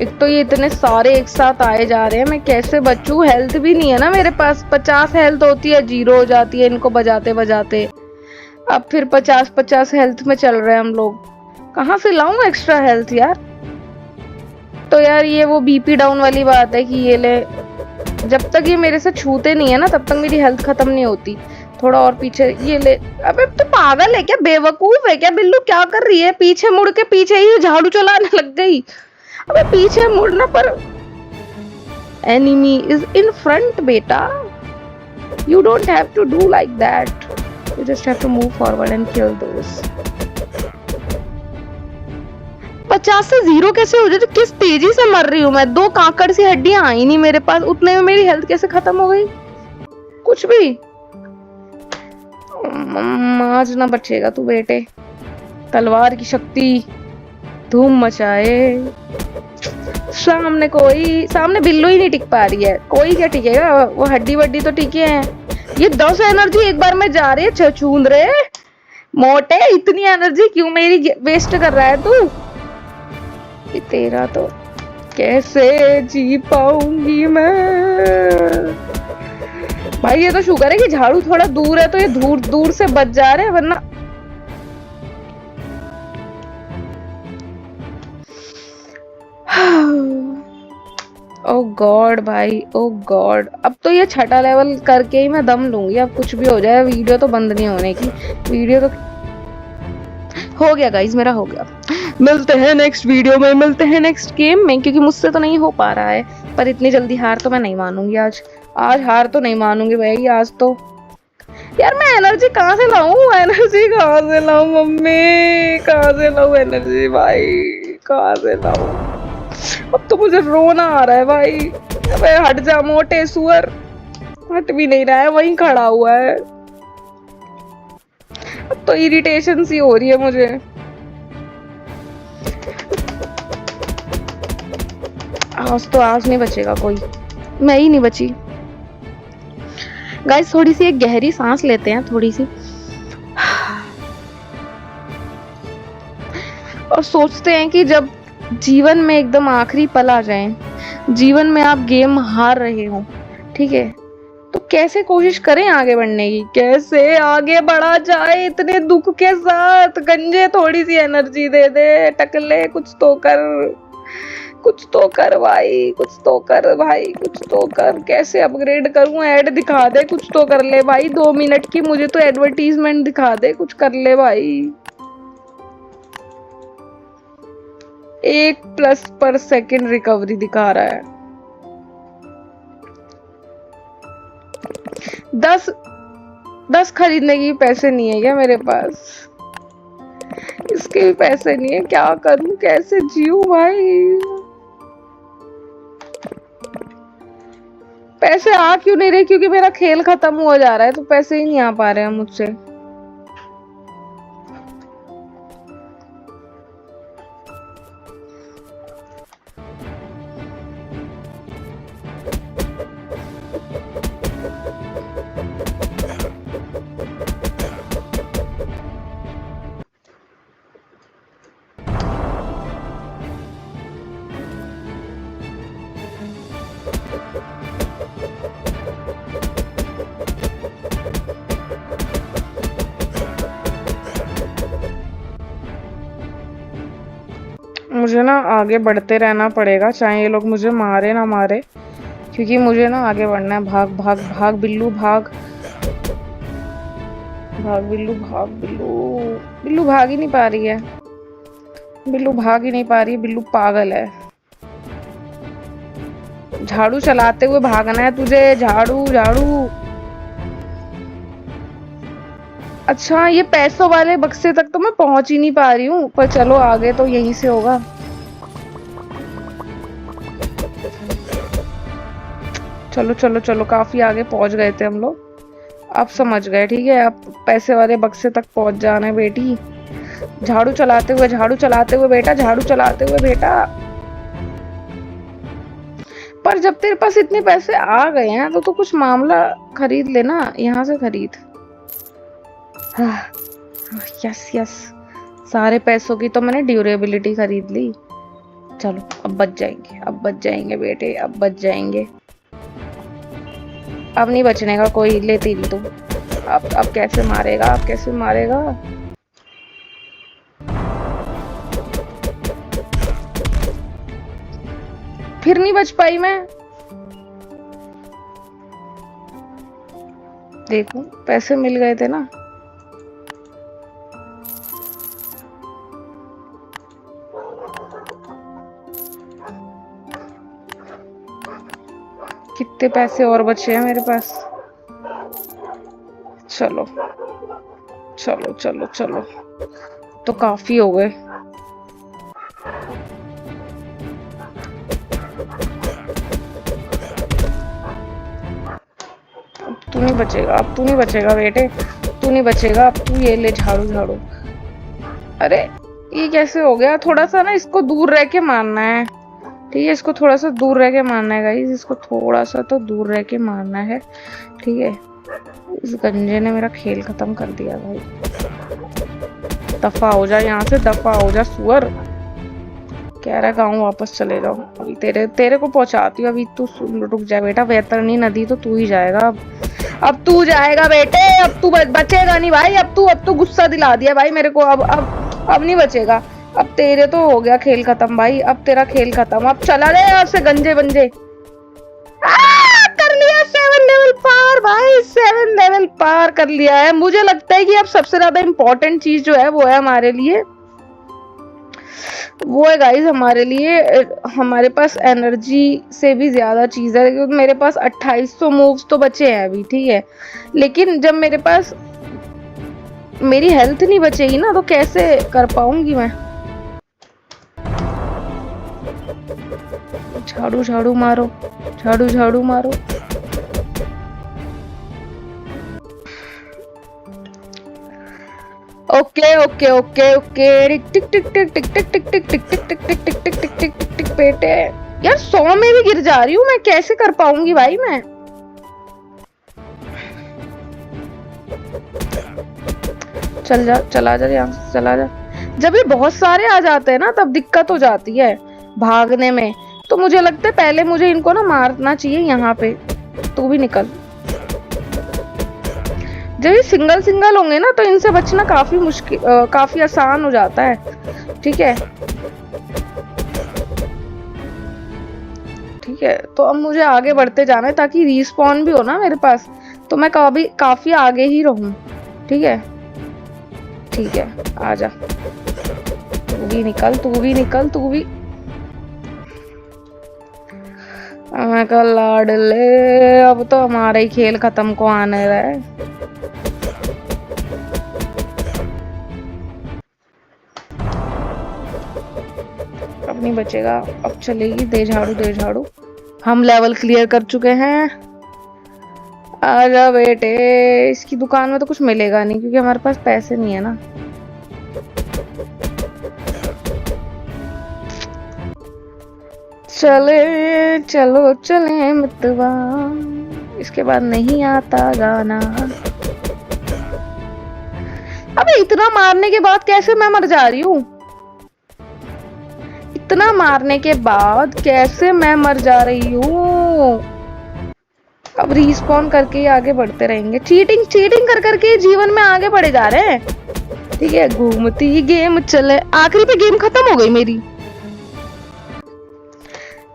एक तो ये इतने सारे एक साथ आए जा रहे हैं, मैं कैसे बचूं? हेल्थ भी नहीं है ना मेरे पास। 50 हेल्थ होती है, 0 हो जाती है इनको बजाते बजाते। अब फिर 50 हेल्थ में चल रहे हैं हम लोग। कहाँ से लाऊं एक्स्ट्रा हेल्थ यार? तो यार ये वो बीपी डाउन वाली बात है कि ये ले, जब तक ये मेरे से छूते नहीं है ना तब तक मेरी हेल्थ खत्म नहीं होती। थोड़ा और पीछे ये ले। अबे तो पागल है क्या, बेवकूफ है क्या बिल्लू? क्या कर रही है? पीछे मुड़ के पीछे ही झाड़ू चलाने लग गई। अबे पीछे मुड़ना पर। एनिमी इज इन फ्रंट बेटा, you don't have to do like that, you just have to move forward and kill those. 50 से 0 कैसे हो जाए? तो किस तेजी से मर रही हूँ मैं। 2 काकड़ सी हड्डियां आई नहीं मेरे पास, उतने में मेरी हेल्थ कैसे खत्म हो गई? कुछ भी आज ना बचेगा तू बेटे। तलवार की शक्ति धूम मचाए। सामने बिल्लू ही नहीं टिक पा रही है, कोई क्या टिकेगा? वो हड्डी वड्डी तो टिके हैं। ये 10 एनर्जी एक बार में जा रही है। छछूंद रे मोटे, इतनी एनर्जी क्यों मेरी वेस्ट कर रहा है तू? ये तेरा तो कैसे जी पाऊंगी मैं भाई। ये तो शुक्र है कि झाड़ू थोड़ा दूर है, तो ये दूर दूर से बच जा रहे हैं, वरना ओ गॉड भाई, ओ गॉड। अब तो ये 6ठा लेवल करके ही मैं दम लूंगी। अब कुछ भी हो जाए, वीडियो तो बंद नहीं होने की। वीडियो तो हो गया गाइस, मेरा हो गया। मिलते हैं नेक्स्ट वीडियो में, मिलते हैं नेक्स्ट गेम में, क्योंकि मुझसे तो नहीं हो पा रहा है। पर इतनी जल्दी हार तो मैं नहीं मानूंगी। आज हार तो नहीं मानूंगी भाई। आज तो यार मैं एनर्जी कहाँ से लाऊं? एनर्जी कहाँ से लाऊं मम्मी? कहाँ से लाऊं एनर्जी भाई? कहाँ से लाऊं? अब तो मुझे रोना आ रहा है भाई। अबे हट जा मोटे सुअर। हट भी नहीं रहा है, वहीं खड़ा हुआ है। अब तो इरिटेशन सी हो रही है मुझे। आज नहीं बचेगा कोई, मैं ही नहीं बची। गाइस थोड़ी सी एक गहरी सांस लेते हैं, थोड़ी सी, और सोचते हैं कि जब जीवन में एकदम आखिरी पल आ जाए, जीवन में आप गेम हार रहे हो, ठीक है, तो कैसे कोशिश करें आगे बढ़ने की, कैसे आगे बढ़ा जाए इतने दुख के साथ। गंजे थोड़ी सी एनर्जी दे दे, टकले कुछ तो कर, कुछ तो कर भाई, कुछ तो कर भाई, कुछ तो कर। कैसे अपग्रेड करूं? ऐड दिखा दे, कुछ तो कर ले भाई। 2 मिनट की मुझे तो एडवर्टीजमेंट दिखा दे, कुछ कर ले भाई। 1+ रिकवरी दिखा रहा है। 10 खरीदने की पैसे नहीं है क्या मेरे पास? इसके भी पैसे नहीं है। क्या करूं, कैसे जीऊं भाई? पैसे आ क्यों नहीं रहे? क्योंकि मेरा खेल खत्म हुआ जा रहा है, तो पैसे ही नहीं आ पा रहे हैं मुझसे। मुझे ना आगे बढ़ते रहना पड़ेगा, चाहे ये लोग मुझे मारे ना मारे, क्योंकि मुझे ना आगे बढ़ना है। भाग भाग भाग बिल्लू भाग, भाग बिल्लू भाग। बिल्लू भाग ही नहीं पा रही है, बिल्लू भाग ही नहीं पा रही है। बिल्लू पागल है। झाड़ू चलाते हुए भागना है तुझे, झाड़ू झाड़ू। अच्छा ये पैसों वाले बक्से तक तो मैं पहुंच ही नहीं पा रही हूँ, पर चलो आगे तो यहीं से होगा। चलो चलो चलो, काफी आगे पहुंच गए थे हम लोग। अब समझ गए, ठीक है। अब पैसे वाले बक्से तक पहुंच जाना है बेटी। झाड़ू चलाते हुए, झाड़ू चलाते हुए बेटा, झाड़ू चलाते हुए बेटा। पर जब तेरे पास इतने पैसे आ गए हैं तो कुछ मामला खरीद लेना, यहाँ से खरीद। यस यस, सारे पैसों की तो मैंने ड्यूरेबिलिटी खरीद ली। चलो अब बच जाएंगे, अब बच जाएंगे बेटे, अब बच जाएंगे। अब नहीं बचने का कोई। ले तेरी तो। अब कैसे मारेगा, अब कैसे मारेगा? फिर नहीं बच पाई मैं। देखो पैसे मिल गए थे ना। कितने पैसे और बचे हैं मेरे पास? चलो चलो चलो चलो, तो काफी हो गए। तू नहीं बचेगा, अब तू नहीं बचेगा बेटे, तू नहीं बचेगा अब। तू ये ले झाड़ू झाड़ू। अरे ये कैसे हो गया? थोड़ा सा ना इसको दूर रह के मारना है, ठीक है? इसको थोड़ा सा दूर रह के मारना है गाइस, इसको थोड़ा सा तो दूर रह के मारना है, ठीक है? इस गंजे ने मेरा खेल खत्म कर दिया भाई। दफा हो जा यहाँ से, दफा हो जा सुअर। कह रहा गाँव वापस चले जाओ, अभी तेरे को पहुंचाती हूँ। अभी तू रुक जा बेटा, वैतरणी नदी तो तू ही जाएगा अब तू जाएगा बेटे, अब तू बचेगा नहीं भाई। अब तू गुस्सा दिला दिया भाई मेरे को। अब नहीं बचेगा। अब तेरे तो हो गया खेल खत्म भाई, अब तेरा खेल खत्म। अब चला ले यहाँ से गंजे बंजे। कर लिया 7 लेवल पार भाई, 7 लेवल पार कर लिया है। मुझे लगता है कि अब सबसे ज्यादा इम्पोर्टेंट चीज जो है वो है हमारे लिए, वो है गाइस हमारे लिए, हमारे पास एनर्जी से भी ज्यादा चीज है। क्योंकि मेरे पास 2800 मूव्स तो बचे हैं अभी, ठीक है? लेकिन जब मेरे पास मेरी हेल्थ नहीं बचेगी ना तो कैसे कर पाऊंगी मैं? झाड़ू झाड़ू मारो, झाड़ू झाड़ू मारो। Okay okay okay okay. टिक टिक टिक टिक टिक टिक टिक टिक टिक टिक टिक टिक टिक टिक टिक टिक टिक बेटे यार 100 में भी गिर जा रही हूँ मैं, कैसे कर पाऊंगी भाई मैं? चल जा, चला जा यहाँ से, चला जा। जब ये बहुत सारे आ जाते हैं ना तब दिक्कत हो जाती है भागने में। तो मुझे लगता है पहले मुझे इनको ना मारना चाहिए यहाँ पे। तू भी निकल। जब ये सिंगल सिंगल होंगे ना तो इनसे बचना काफी मुश्किल, काफी आसान हो जाता है, ठीक है? ठीक है, तो अब मुझे आगे बढ़ते जाना है ताकि रिस्पॉन भी हो ना मेरे पास, तो मैं काफी आगे ही रहूं, ठीक है? ठीक है, आजा। तू भी निकल, तू भी निकल, तू भी। लाडले, अब तो हमारा ही खेल खत्म को आने रहा है। अब नहीं बचेगा, अब चलेगी। दे झाड़ू, दे झाड़ू। हम लेवल क्लियर कर चुके हैं। आजा बेटे। इसकी दुकान में तो कुछ मिलेगा नहीं क्योंकि हमारे पास पैसे नहीं है ना। चले चलो चले मितवा, इसके बाद नहीं आता गाना। अबे इतना मारने के बाद कैसे मैं मर जा रही हूँ? इतना मारने के बाद कैसे मैं मर जा रही हूँ? अब रिस्पॉन करके ही आगे बढ़ते रहेंगे। चीटिंग चीटिंग कर करके जीवन में आगे बढ़े जा रहे हैं, ठीक है? घूमती गेम चले। आखिरी पे गेम खत्म हो गई मेरी।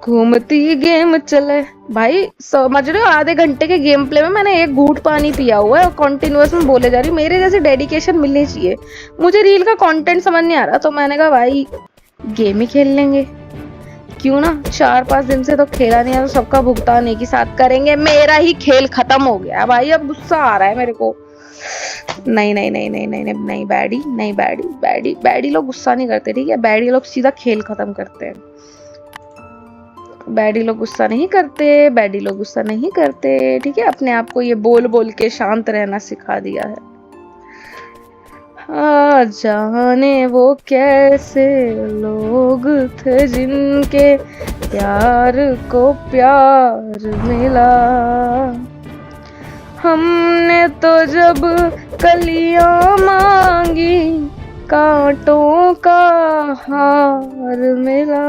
घूमती गेम चले भाई, समझ रहे हो? आधे घंटे के गेम प्ले में मैंने 1 घूंट पानी पिया हुआ है और कंटिन्यूअस में बोले जा रही हूँ। मेरे जैसे डेडिकेशन मिलनी चाहिए। मुझे रील का कंटेंट समझ नहीं आ रहा तो मैंने कहा भाई गेम ही खेल लेंगे, क्यों ना? 4-5 दिन से तो खेला नहीं है, तो सबका भुगतान एक ही साथ करेंगे। मेरा ही खेल खत्म हो गया भाई, अब गुस्सा आ रहा है मेरे को। नहीं नहीं नहीं नहीं नहीं नहीं नहीं, बैडी नहीं, बैडी बैडी बैडी लोग गुस्सा नहीं करते, ठीक है? बैडी लोग सीधा खेल खत्म करते हैं। बैडी लोग गुस्सा नहीं करते, बैडी लोग गुस्सा नहीं करते, ठीक है? अपने आप को ये बोल बोल के शांत रहना सिखा दिया है। जाने वो कैसे लोग थे जिनके प्यार को प्यार मिला। हमने तो जब कलियां मांगी कांटों का हार मिला।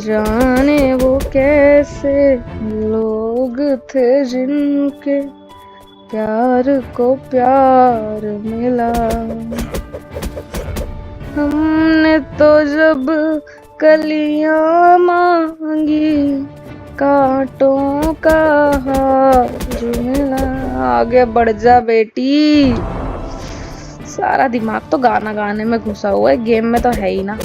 जाने वो कैसे लोग थे जिनके प्यार को प्यार मिला। हमने तो जब कलियां मांगी कांटों का हार मिला। आगे बढ़ जा बेटी। सारा दिमाग तो गाना गाने में घुसा हुआ है, गेम में तो है ही ना।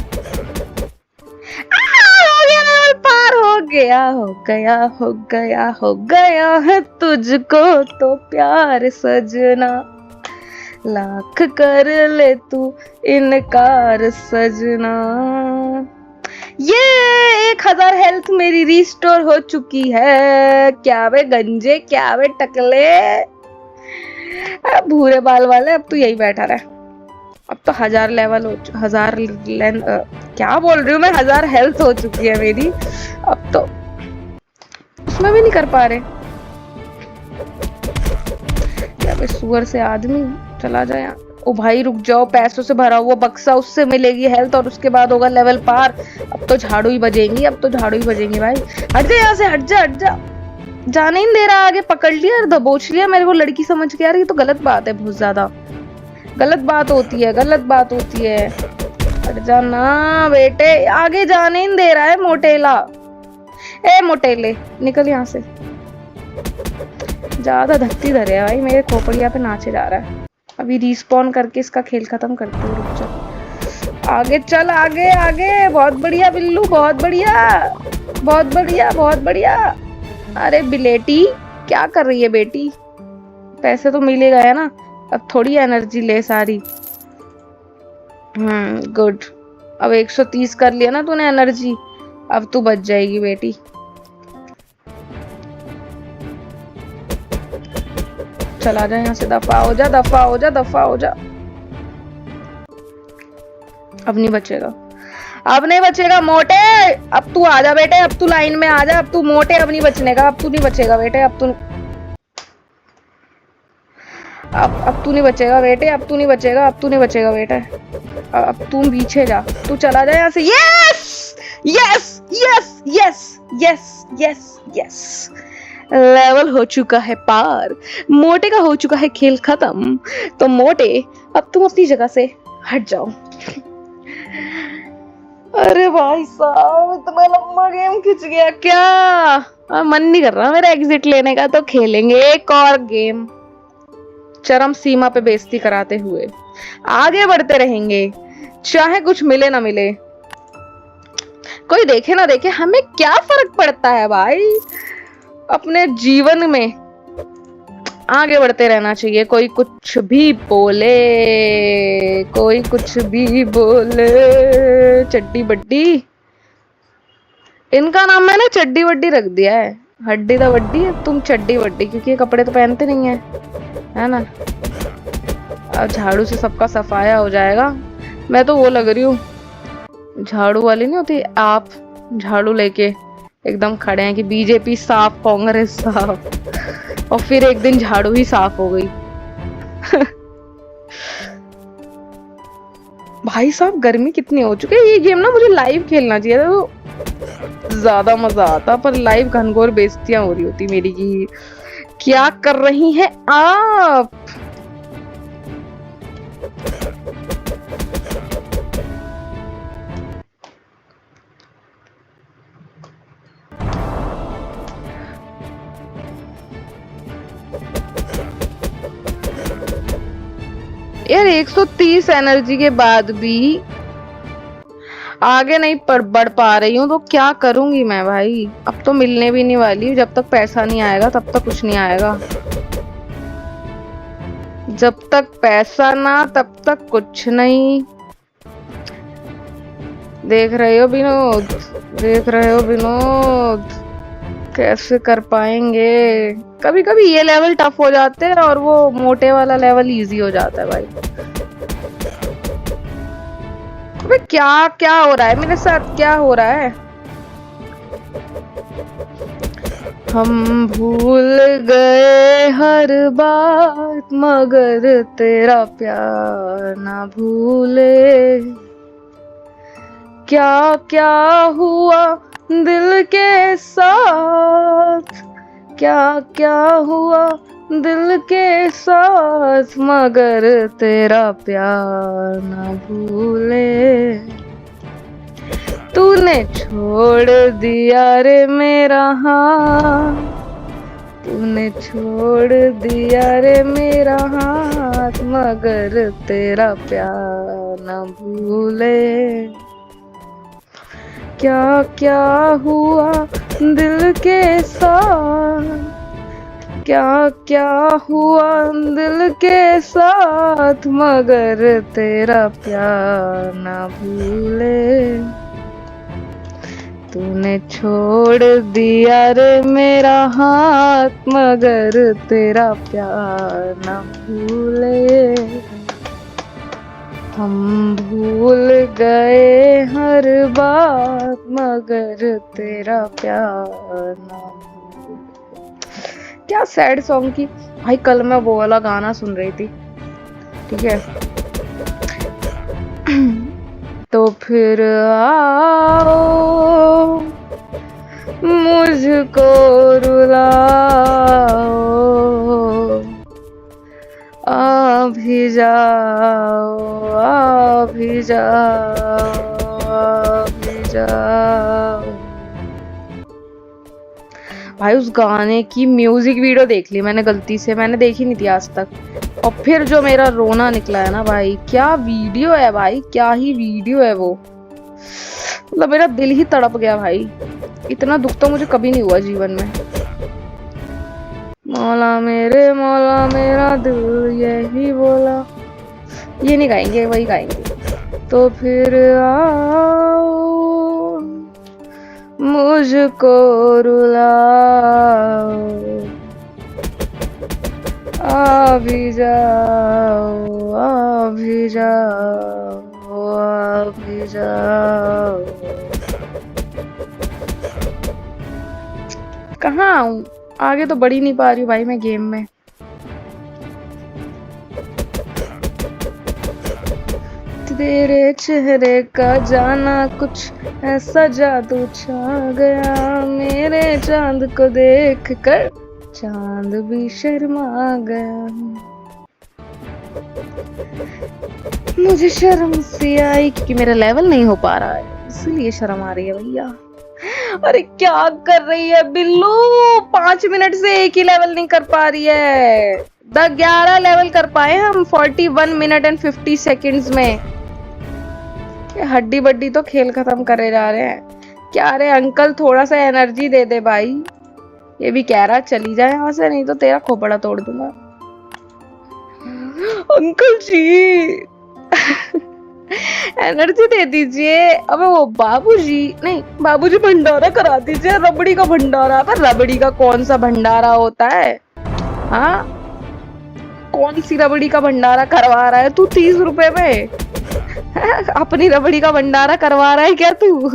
हो गया हो गया हो गया हो गया है तुझको तो प्यार सजना, लाख कर ले तू इनकार सजना। ये 1000 हेल्थ मेरी रिस्टोर हो चुकी है। क्या वे गंजे, क्या वे टकले, भूरे बाल वाले, अब तो यही बैठा रहा। अब तो 1000 लेवल हो, 1000 क्या बोल रही हूँ मैं, 1000 हेल्थ हो चुकी है मेरी। अब तो उसमें भी नहीं कर पा रहे। क्या वे सुअर से आदमी, चला जाए यहाँ। ओ भाई रुक जाओ, पैसों से भरा हुआ बक्सा, उससे मिलेगी हेल्थ और उसके बाद होगा लेवल पार। अब तो झाड़ू ही बजेंगी, अब तो झाड़ू ही बजेंगी भाई। हट जा यहाँ से, हट जा, हट जा। जाने ही नहीं दे रहा, आगे पकड़ लिया और दबोच लिया मेरे को लड़की समझ के। यार ये तो गलत बात है, बहुत ज्यादा गलत बात होती है, गलत बात होती है। हट जा ना बेटे, आगे जाने ही नहीं दे रहा है मोटेला। ए मोटेले निकल यहाँ से, ज्यादा धत्ती धरे है भाई, मेरे खोपड़िया पे नाचे जा रहा है। अभी रिस्पॉन करके इसका खेल खत्म करते हैं, रुक जा। आगे चल, आगे आगे, बहुत बढ़िया बिल्लू, बहुत बढ़िया, बहुत बढ़िया, बहुत बढ़िया। अरे बिलेटी क्या कर रही है बेटी, पैसे तो मिलेगा है ना, अब थोड़ी एनर्जी ले सारी। गुड, अब 130 कर लिया ना तूने एनर्जी, अब तू बच जाएगी बेटी। चला जा यहाँ से, दफा हो जा, दफा हो जा, दफा हो जा। अब नहीं बचेगा, अब नहीं बचेगा मोटे। अब तू आ जा बेटे, अब तू लाइन में आ जा, अब तू मोटे, अब नहीं बचने का, अब तू नहीं बचेगा बेटे, अब तू अब तू नहीं बचेगा बेटे, अब तू नहीं बचेगा, अब तू नहीं बचेगा बेटे। अब तू पीछे जा, तू चला जा यहाँ से। Yes yes yes yes yes yes yes, level हो चुका है पार, मोटे का हो चुका है खेल खत्म। तो मोटे अब तुम अपनी जगह से हट जाओ। अरे भाई साहब, इतना लंबा गेम खिंच गया क्या, मन नहीं कर रहा मेरा एग्जिट लेने का। तो खेलेंगे एक और गेम, चरम सीमा पे बेइज्जती कराते हुए आगे बढ़ते रहेंगे, चाहे कुछ मिले ना मिले, कोई देखे ना देखे, हमें क्या फर्क पड़ता है भाई। अपने जीवन में आगे बढ़ते रहना चाहिए। कोई कुछ भी बोले, कोई कुछ भी बोले, चड्डी बड्डी, इनका नाम मैंने चड्डी वड्डी रख दिया है। हड्डी दा वड्डी, तुम चड्डी वड्डी, क्योंकि ये कपड़े तो पहनते नहीं है ना। अब झाड़ू से सबका सफाया हो जाएगा। मैं तो वो लग रही हूँ, झाड़ू वाली नहीं होती, आप झाड़ू लेके एकदम खड़े हैं कि बीजेपी साफ, कांग्रेस साफ, और फिर एक दिन झाड़ू ही साफ हो गई। भाई साहब गर्मी कितनी हो चुकी है। ये गेम ना मुझे लाइव खेलना चाहिए था, तो ज्यादा मजा आता, पर लाइव घनघोर बेइज्जतियां हो रही होती मेरी की। क्या कर रही हैं आप? यार 130 एनर्जी के बाद भी आगे नहीं बढ़ पा रही हूँ, तो क्या करूंगी मैं भाई। अब तो मिलने भी नहीं वाली, जब तक पैसा नहीं आएगा तब तक कुछ नहीं आएगा। जब तक पैसा ना तब तक कुछ नहीं। देख रहे हो विनोद, देख रहे हो विनोद, कैसे कर पाएंगे। कभी कभी ये लेवल टफ हो जाते हैं और वो मोटे वाला लेवल इजी हो जाता है भाई। अबे क्या क्या हो रहा है मेरे साथ, क्या हो रहा है। हम भूल गए हर बात, मगर तेरा प्यार ना भूले। क्या क्या हुआ दिल के साथ, क्या क्या हुआ दिल के साथ, मगर तेरा प्यार ना भूले। तूने छोड़ दिया रे मेरा हाथ, तूने छोड़ दिया रे मेरा हाथ, मगर तेरा प्यार ना भूले। क्या क्या हुआ दिल के साथ, क्या क्या हुआ दिल के साथ, मगर तेरा प्यार ना भूले। तूने छोड़ दिया रे मेरा हाथ, मगर तेरा प्यार न भूले। हम भूल गए हर बात, मगर तेरा प्यार न भूले। क्या सैड सॉन्ग की भाई। कल मैं वो वाला गाना सुन रही थी, ठीक है। तो फिर आओ मुझको रुलाओ, आ भी जाओ, आ भी जाओ, आ भी जाओ। भाई उस गाने की म्यूजिक वीडियो देख ली मैंने गलती से, मैंने देखी नहीं थी आज तक। और फिर जो मेरा रोना निकला है ना भाई, क्या वीडियो है भाई, क्या ही वीडियो है वो। मतलब मेरा दिल ही तड़प गया भाई। इतना दुख तो मुझे कभी नहीं हुआ जीवन में। मौला मेरा दिल यही बोला। ये नहीं गाएंगे, वही गाएंगे। तो फिर आओ मुझको रुलाओ, आ भी जाओ, आ भी जाओ, आ भी जाओ। कहाँ आऊं, आगे तो बढ़ ही नहीं पा रही हूँ भाई मैं गेम में। तेरे चेहरे का जाना कुछ ऐसा जादू छा गया, मेरे चांद को देख कर चांद भी शर्मा गया। मुझे शर्म सी आई क्योंकि मेरा लेवल नहीं हो पा रहा है, इसलिए शर्म आ रही है भैया। अरे क्या कर रही है बिल्लू, 5 मिनट से एक ही लेवल नहीं कर पा रही है। 11 लेवल कर पाए हम 41 मिनट एंड 50 सेकंड्स में। हड्डी बड्डी तो खेल खत्म करे जा रहे हैं। क्या रे अंकल, थोड़ा सा एनर्जी दे दे भाई। ये भी कह रहा चली जाए यहाँ से, नहीं तो तेरा खोपड़ा तोड़ दूंगा। अंकल जी एनर्जी दे दीजिए। अबे वो बाबूजी, नहीं बाबूजी भंडारा करा दीजिए, रबड़ी का भंडारा। पर रबड़ी का कौन सा भंडारा होता है? हाँ, कौन सी रबड़ी का भंडारा करवा रहा है तू 30 रुपए में? अपनी रबड़ी का भंडारा करवा रहा है क्या तू?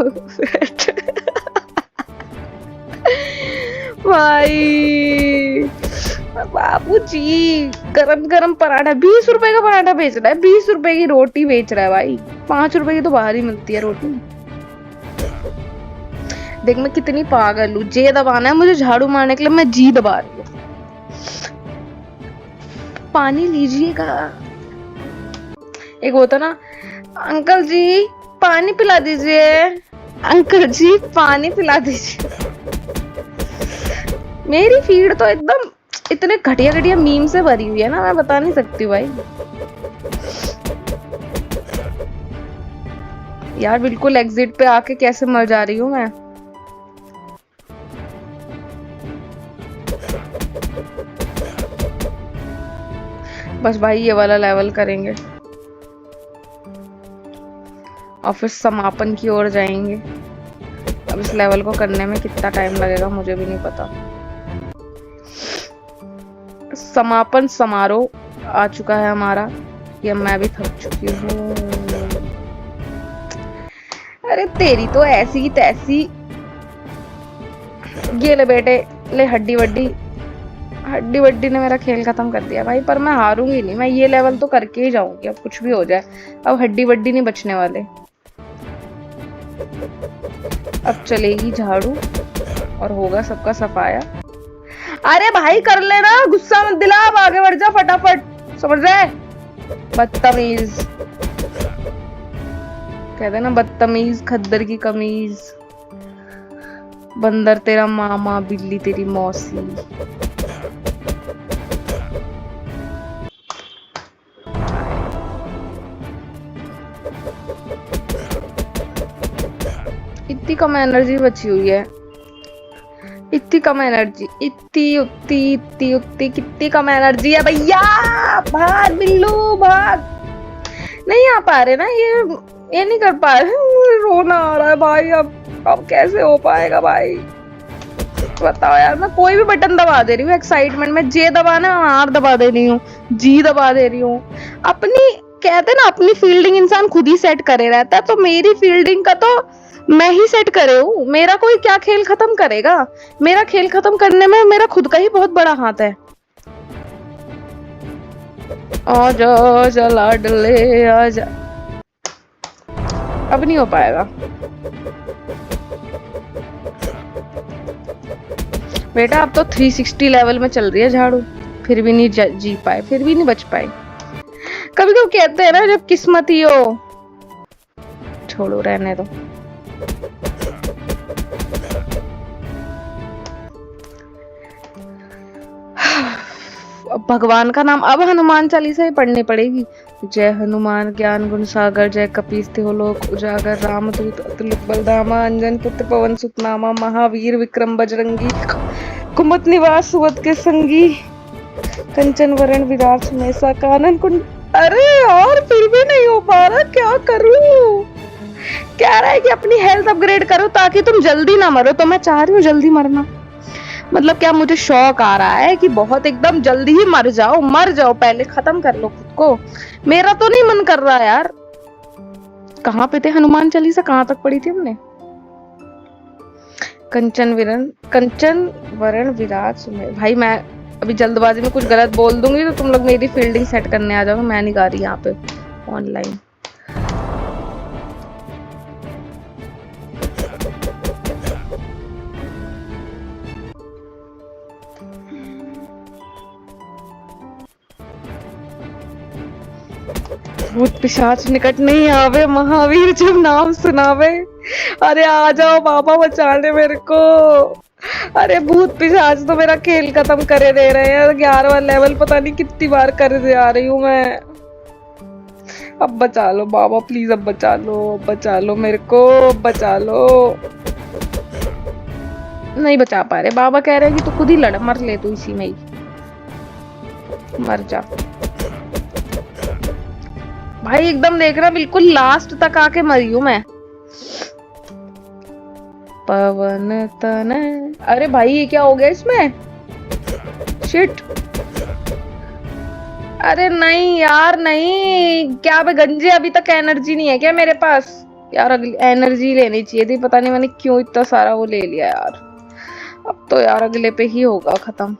भाई बाबूजी गरम गरम पराठा, 20 रुपए का पराठा बेच रहा है, 20 रुपए की रोटी बेच रहा है भाई। 5 रुपए की तो बाहर ही मिलती है रोटी। देख मैं कितनी पागल हूँ। जे दबाना है मुझे झाड़ू मारने के लिए, मैं जी दबा रही हूँ। पानी लीजिएगा। एक होता ना, अंकल जी पानी पिला दीजिए, अंकल जी पानी पिला दीजिए। मेरी फीड तो एकदम इतने घटिया घटिया मीम से भरी हुई है ना, मैं बता नहीं सकती भाई। यार बिल्कुल एग्जिट पे आके कैसे मर जा रही हूँ मैं। बस भाई ये वाला लेवल करेंगे और फिर समापन की ओर जाएंगे। अब इस लेवल को करने में कितना टाइम लगेगा मुझे भी नहीं पता। समापन समारोह आ चुका है हमारा, ये मैं भी थक चुकी हूँ। अरे तेरी तो ऐसी ही तैसी। ये ले बेटे, ले हड्डी वड्डी। हड्डी वड्डी ने मेरा खेल खत्म कर दिया भाई। पर मैं हारूंगी नहीं, मैं ये लेवल तो करके ही जाऊंगी, अब कुछ भी हो जाए। अब हड्डी वड्डी नहीं बचने वाले। अब चलेगी झाड़ू और होगा सबका सफाया। अरे भाई कर लेना, गुस्सा मत दिला, अब आगे बढ़ जा फटाफट, समझ रहे? बदतमीज कहते ना, बदतमीज खद्दर की कमीज। बंदर तेरा मामा, बिल्ली तेरी मौसी। इतनी कम एनर्जी बची हुई है, इतनी कम एनर्जी, इतनी उतनी इतनी उतनी, कितनी कम एनर्जी है भैया। भाग बिल्लू भाग। नहीं आ पा रहे ना, ये नहीं कर पा रहे। रोना आ रहा है भाई अब। अब कैसे हो पाएगा भाई, बताओ यार। मैं कोई भी बटन दबा दे रही हूँ एक्साइटमेंट में, जे दबाना आर दबा दे रही हूँ, जी दबा दे रही हूँ। अपनी, कहते ना अपनी फील्डिंग इंसान खुद ही सेट करे रहता है, तो मेरी फील्डिंग का तो मैं ही सेट करे हूँ। मेरा कोई क्या खेल खत्म करेगा, मेरा खेल खत्म करने में मेरा खुद का ही बहुत बड़ा हाथ है। आजा आजा लाडले आजा, अब नहीं हो पाएगा बेटा। अब तो 360 लेवल में चल रही है झाड़ू, फिर भी नहीं जी पाए, फिर भी नहीं बच पाए। कभी कभी कहते हैं ना जब किस्मत ही हो, छोड़ो रहने दो। अब भगवान का नाम, अब हनुमान चालीसा ही पढ़नी पड़ेगी। जय हनुमान ज्ञान गुण सागर, जय कपीस लोक उजागर, रामदूत अतुलित बलधामा, अंजन पुत्र पवन सुत नामा, महावीर विक्रम बजरंगी, कुमत निवास सुवत के संगी, कंचन वरण विराट सुमेसा, कानन कुंड। अरे यार फिर भी नहीं हो पा रहा, क्या करूं। कह रहा है कि अपनी हेल्थ अपग्रेड करो ताकि तुम जल्दी ना मरो, तो मैं चाह रही हूँ जल्दी मरना। मतलब क्या मुझे शौक आ रहा है कि बहुत एकदम जल्दी ही मर जाओ, मर जाओ, पहले खत्म कर लो खुद को। मेरा तो नहीं मन कर रहा यार। कहाँ पे थे हनुमान चालीसा, कहाँ तक पढ़ी थी हमने? कंचन वरण विराट सुमेर। भाई मैं अभी जल्दबाजी में कुछ गलत बोल दूंगी तो तुम लोग मेरी फील्डिंग सेट करने आ जाओगे। मैं नहीं गा रही यहाँ पे ऑनलाइन। भूत पिशाच निकट नहीं आवे, महावीर जब नाम सुनावे। अरे आ जाओ बाबा बचाने मेरे को। अरे भूत पिशाच तो मेरा खेल खत्म करे दे रहे हैं। 11वां लेवल पता नहीं कितनी बार कर दे आ रही हूँ मैं। अब बचा लो बाबा प्लीज, अब बचा लो, अब बचा लो मेरे को, अब बचा लो। नहीं बचा पा रहे, बाबा कह रहे हैं कि तू खुद ही लड़, मर ले तू इसी में ही, मर जा भाई। एकदम देखना बिल्कुल लास्ट तक आके मरी हूं मैं। पवन तन। अरे भाई ये क्या हो गया इसमें, शिट। अरे नहीं यार नहीं, क्या मैं गंजे, अभी तक एनर्जी नहीं है क्या मेरे पास यार? अगली एनर्जी लेनी चाहिए थी, पता नहीं मैंने क्यों इतना सारा वो ले लिया यार। अब तो यार अगले पे ही होगा खत्म।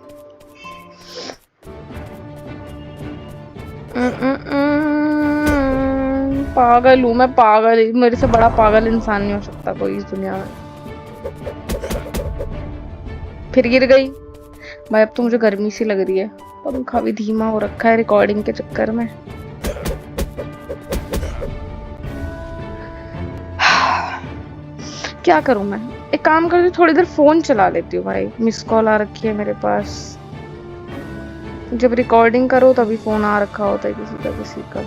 पागल हूँ मैं, पागल। मेरे से बड़ा पागल इंसान नहीं हो सकता कोई इस दुनिया में। फिर गिर गई भाई। अब तो मुझे गर्मी सी लग रही है, पंखा भी धीमा हो रखा है रिकॉर्डिंग के चक्कर में। क्या करूं मैं? एक काम करती हूँ, थोड़ी देर फोन चला लेती हूँ भाई। मिस कॉल आ रखी है मेरे पास, जब रिकॉर्डिंग करो तभी फोन आ रखा होता है किसी का।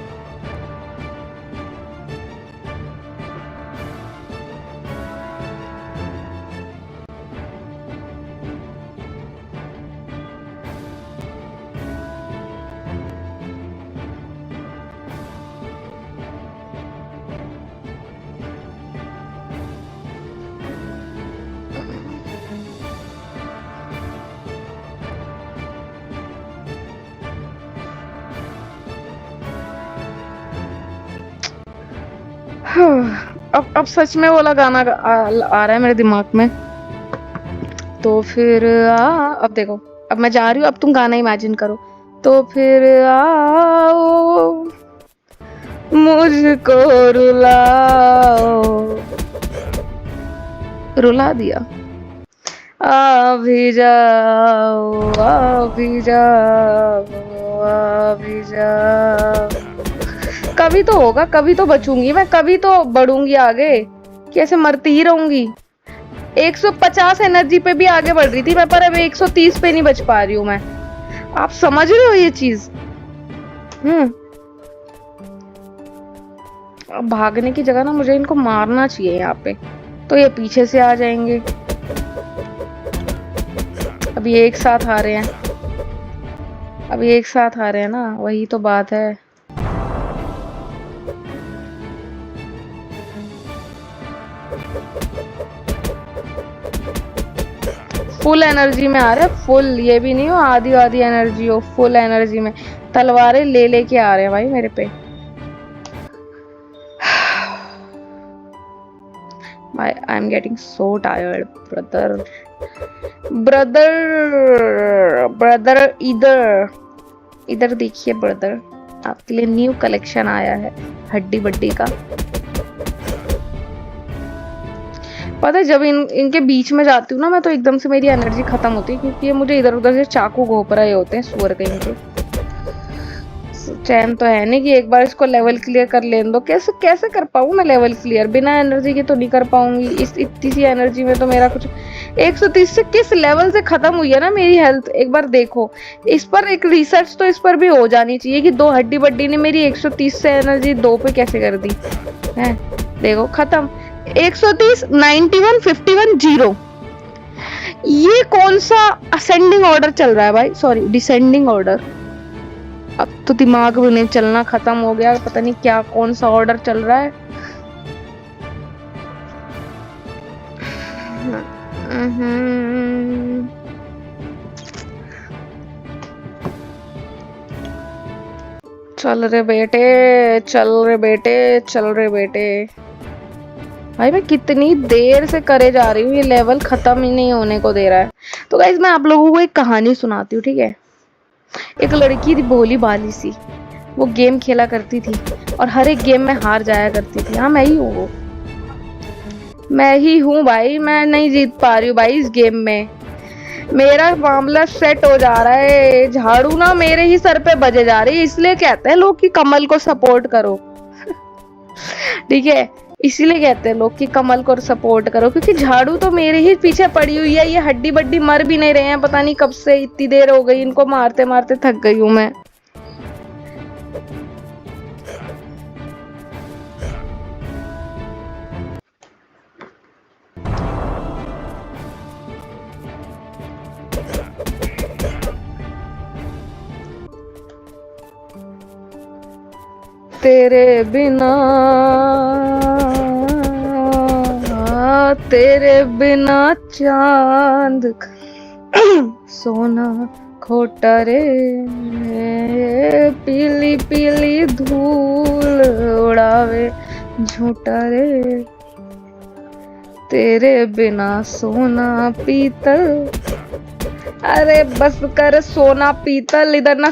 अब सच में वाला गाना आ रहा है मेरे दिमाग में। तो फिर अब देखो, अब मैं जा रही हूँ, अब तुम गाना इमेजिन करो। तो फिर आओ मुझको रुलाओ, रुला दिया। आ भी जाओ, आ भी जाओ, आ भी जाओ। कभी तो होगा, कभी तो बचूंगी मैं, कभी तो बढ़ूंगी आगे। कैसे मरती ही रहूंगी। 150 एनर्जी पे भी आगे बढ़ रही थी मैं, पर अब 130 पे नहीं बच पा रही हूँ मैं। आप समझ रहे हो ये चीज? अब भागने की जगह ना मुझे इनको मारना चाहिए यहाँ पे, तो ये पीछे से आ जाएंगे। अभी एक साथ आ रहे हैं, अभी एक साथ आ रहे हैं ना, वही तो बात है। फुल एनर्जी में आ रहे हैं, फुल, ये भी नहीं हो आधी आधी एनर्जी हो, फुल एनर्जी में तलवारें ले लेके आ रहे हैं भाई मेरे पे। I am getting so tired brother, brother brother, इधर इधर देखिए ब्रदर, आपके लिए न्यू कलेक्शन आया है हड्डी बड्डी का। पता है जब इनके बीच में जाती हूँ ना मैं, तो एकदम से मेरी एनर्जी खत्म होती है, क्योंकि ये मुझे इधर उधर से चाकू घोप रहे होते हैं सुअर कहीं के। चैन तो है नहीं कि एक बार इसको लेवल क्लियर कर लेने दो। कैसे कैसे कर पाऊँ मैं लेवल क्लियर, बिना एनर्जी के तो नहीं कर पाऊंगी। इस इतनी सी एनर्जी में तो मेरा कुछ 130 से किस लेवल से खत्म हुई है ना मेरी हेल्थ, एक बार देखो। इस पर एक रिसर्च तो इस पर भी हो जानी चाहिए कि दो हड्डी बड्डी ने मेरी 130 से एनर्जी 2 पे कैसे कर दी है। देखो खत्म, 130, 91, 51, 0। ये कौन सा असेंडिंग ऑर्डर चल रहा है भाई, सॉरी डिसेंडिंग ऑर्डर। अब तो दिमाग भी नहीं चलना खत्म हो गया, पता नहीं क्या कौन सा ऑर्डर चल रहा है। चल रे बेटे, चल रे बेटे, चल रे बेटे। भाई मैं कितनी देर से करे जा रही हूँ, ये लेवल खत्म ही नहीं होने को दे रहा है। तो गाइस मैं आप लोगों को एक कहानी सुनाती हूँ, ठीक है। एक लड़की थी भोली भाली सी, वो गेम खेला करती थी और हर एक गेम में हार जाया करती थी। हाँ मैं ही हूँ वो, मैं ही हूँ भाई। मैं नहीं जीत पा रही हूँ भाई इस गेम में, मेरा मामला सेट हो जा रहा है। झाड़ू ना मेरे ही सर पे बजे जा रही है, इसलिए कहते हैं लोग कि कमल को सपोर्ट करो। ठीक है, इसीलिए कहते हैं लोग कि कमल को सपोर्ट करो, क्योंकि झाड़ू तो मेरे ही पीछे पड़ी हुई है। ये हड्डी बड्डी मर भी नहीं रहे हैं, पता नहीं कब से, इतनी देर हो गई इनको मारते मारते थक गई हूं मैं। तेरे बिना, तेरे बिना चांद सोना खोटा रे, पीली पीली धूल उड़ावे झूठा रे। तेरे बिना सोना पीतल, अरे बस कर सोना पीतल, इधर ना